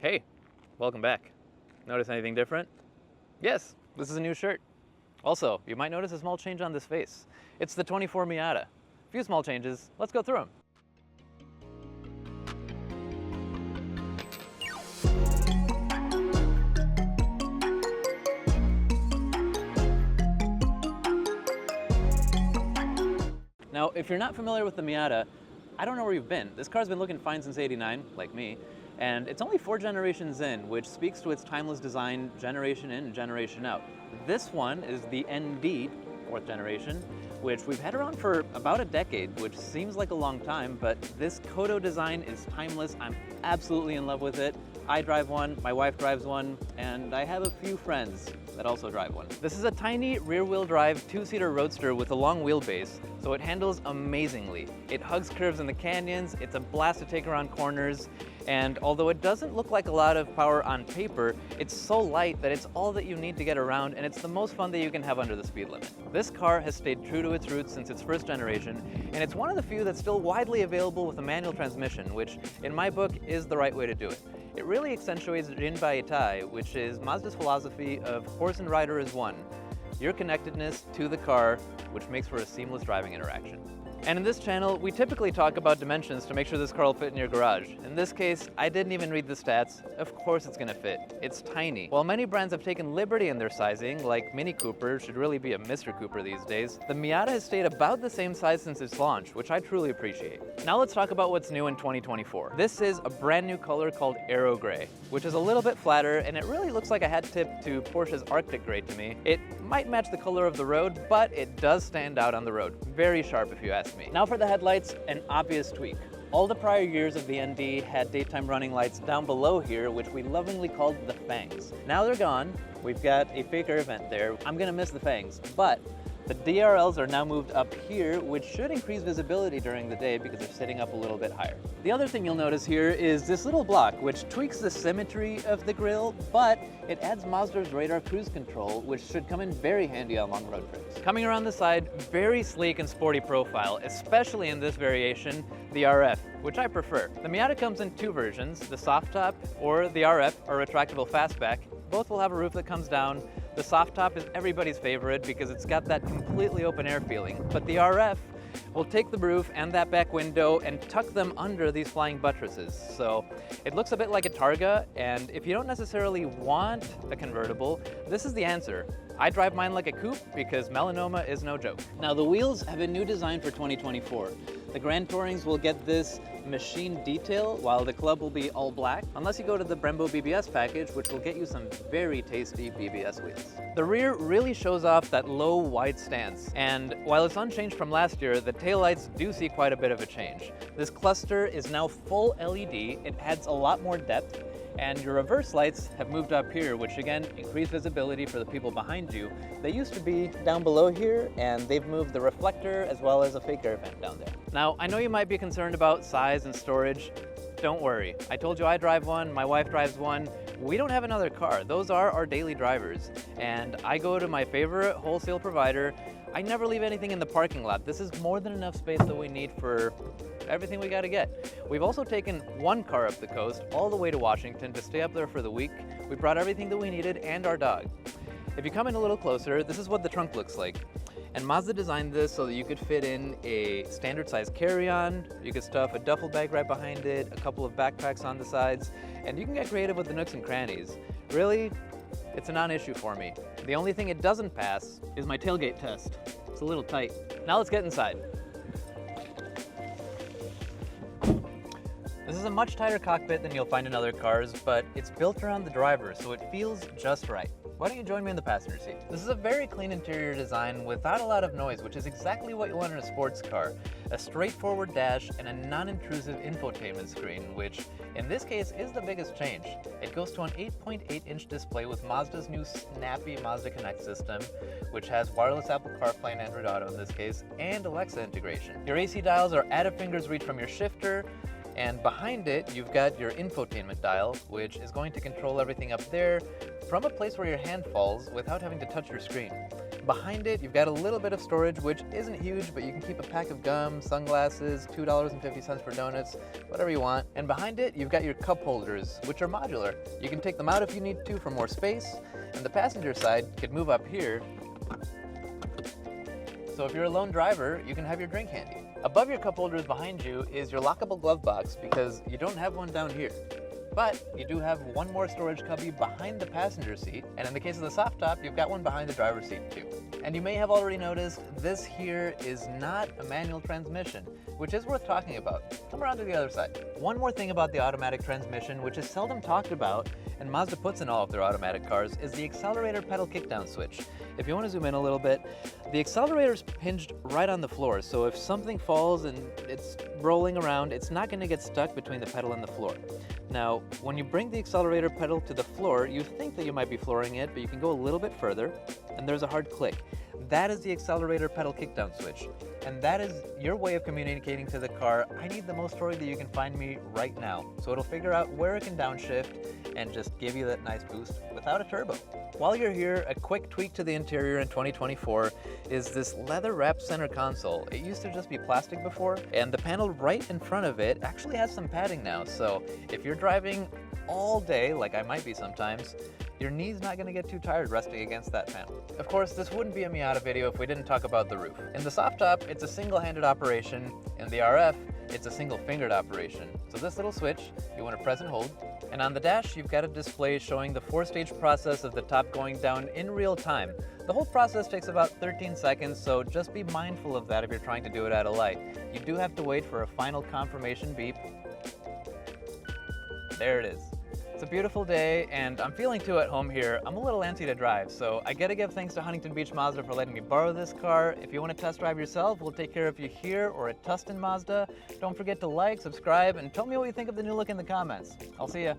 Hey, welcome back. Notice anything different? Yes, this is a new shirt. Also, you might notice a small change on this face. It's the 24 Miata. A few small changes, let's go through them. Now, if you're not familiar with the Miata, I don't know where you've been. This car's been looking fine since '89, like me, and it's only 4 generations in, which speaks to its timeless design generation in and generation out. This one is the ND, 4th generation, which we've had around for about a decade, which seems like a long time, but this Kodo design is timeless. I'm absolutely in love with it. I drive one, my wife drives one, and I have a few friends that also drive one. This is a tiny rear-wheel drive 2-seater roadster with a long wheelbase, so it handles amazingly. It hugs curves in the canyons, it's a blast to take around corners, and although it doesn't look like a lot of power on paper, it's so light that it's all that you need to get around, and it's the most fun that you can have under the speed limit. This car has stayed true to its roots since its first generation, and it's one of the few that's still widely available with a manual transmission, which in my book is the right way to do it. It really accentuates Rinbaitai, which is Mazda's philosophy of horse and rider as one. Your connectedness to the car, which makes for a seamless driving interaction. And in this channel, we typically talk about dimensions to make sure this car will fit in your garage. In this case, I didn't even read the stats. Of course it's gonna fit. It's tiny. While many brands have taken liberty in their sizing, like Mini Cooper should really be a Mr. Cooper these days, the Miata has stayed about the same size since its launch, which I truly appreciate. Now let's talk about what's new in 2024. This is a brand new color called Aero Gray, which is a little bit flatter, and it really looks like a hat tip to Porsche's Arctic Gray to me. It might match the color of the road, but it does stand out on the road. Very sharp if you ask me. Now for the headlights, an obvious tweak. All the prior years of the ND had daytime running lights down below here, which we lovingly called the fangs. Now they're gone. We've got a fake air vent there. I'm gonna miss the fangs, but the DRLs are now moved up here, which should increase visibility during the day because they're sitting up a little bit higher. The other thing you'll notice here is this little block, which tweaks the symmetry of the grille, but it adds Mazda's radar cruise control, which should come in very handy on long road trips. Coming around the side, very sleek and sporty profile, especially in this variation, the RF, which I prefer. The Miata comes in 2 versions, the soft top or the RF, or retractable fastback. Both will have a roof that comes down. The soft top is everybody's favorite because it's got that completely open air feeling, but the RF will take the roof and that back window and tuck them under these flying buttresses. So it looks a bit like a Targa, and if you don't necessarily want a convertible, this is the answer. I drive mine like a coupe because melanoma is no joke. Now the wheels have a new design for 2024. The Grand Tourings will get this machine detail, while the Club will be all black, unless you go to the Brembo BBS package, which will get you some very tasty BBS wheels. The rear really shows off that low, wide stance, and while it's unchanged from last year, the taillights do see quite a bit of a change. This cluster is now full LED, it adds a lot more depth, and your reverse lights have moved up here, which again, increase visibility for the people behind you. They used to be down below here, and they've moved the reflector as well as a fake air vent down there. Now, I know you might be concerned about size and storage. Don't worry. I told you I drive one, my wife drives one. We don't have another car. Those are our daily drivers. And I go to my favorite wholesale provider. I never leave anything in the parking lot. This is more than enough space that we need for everything we gotta get. We've also taken one car up the coast, all the way to Washington to stay up there for the week. We brought everything that we needed and our dog. If you come in a little closer, this is what the trunk looks like. And Mazda designed this so that you could fit in a standard size carry-on, you could stuff a duffel bag right behind it, a couple of backpacks on the sides, and you can get creative with the nooks and crannies. Really, it's a non-issue for me. The only thing it doesn't pass is my tailgate test. It's a little tight. Now let's get inside. This is a much tighter cockpit than you'll find in other cars, but it's built around the driver, so it feels just right. Why don't you join me in the passenger seat? This is a very clean interior design without a lot of noise, which is exactly what you want in a sports car. A straightforward dash and a non-intrusive infotainment screen, which in this case is the biggest change. It goes to an 8.8-inch display with Mazda's new snappy Mazda Connect system, which has wireless Apple CarPlay and Android Auto in this case, and Alexa integration. Your AC dials are at a finger's reach from your shifter, and behind it, you've got your infotainment dial, which is going to control everything up there from a place where your hand falls without having to touch your screen. Behind it, you've got a little bit of storage, which isn't huge, but you can keep a pack of gum, sunglasses, $2.50 for donuts, whatever you want. And behind it, you've got your cup holders, which are modular. You can take them out if you need to for more space, and the passenger side could move up here. So if you're a lone driver, you can have your drink handy. Above your cup holders behind you is your lockable glove box, because you don't have one down here. But you do have one more storage cubby behind the passenger seat, and in the case of the soft top, you've got one behind the driver's seat too. And you may have already noticed, this here is not a manual transmission, which is worth talking about. Come around to the other side. One more thing about the automatic transmission, which is seldom talked about, and Mazda puts in all of their automatic cars, is the accelerator pedal kickdown switch. If you want to zoom in a little bit, the accelerator's hinged right on the floor, so if something falls and it's rolling around, it's not going to get stuck between the pedal and the floor. Now, when you bring the accelerator pedal to the floor, you think that you might be flooring it, but you can go a little bit further, and there's a hard click. That is the accelerator pedal kickdown switch, and that is your way of communicating to the car, I need the most torque that you can find me right now. So it'll figure out where it can downshift and just give you that nice boost without a turbo. While you're here, a quick tweak to the interior in 2024 is this leather-wrapped center console. It used to just be plastic before, and the panel right in front of it actually has some padding now. So if you're driving all day, like I might be sometimes, your knee's not gonna get too tired resting against that panel. Of course, this wouldn't be a Miata video if we didn't talk about the roof. In the soft top, it's a single-handed operation. In the RF, it's a single-fingered operation. So this little switch, you wanna press and hold. And on the dash, you've got a display showing the 4-stage process of the top going down in real time. The whole process takes about 13 seconds, so just be mindful of that if you're trying to do it at a light. You do have to wait for a final confirmation beep. There it is. It's a beautiful day, and I'm feeling too at home here. I'm a little antsy to drive, so I gotta give thanks to Huntington Beach Mazda for letting me borrow this car. If you want to test drive yourself, we'll take care of you here or at Tustin Mazda. Don't forget to like, subscribe, and tell me what you think of the new look in the comments. I'll see ya.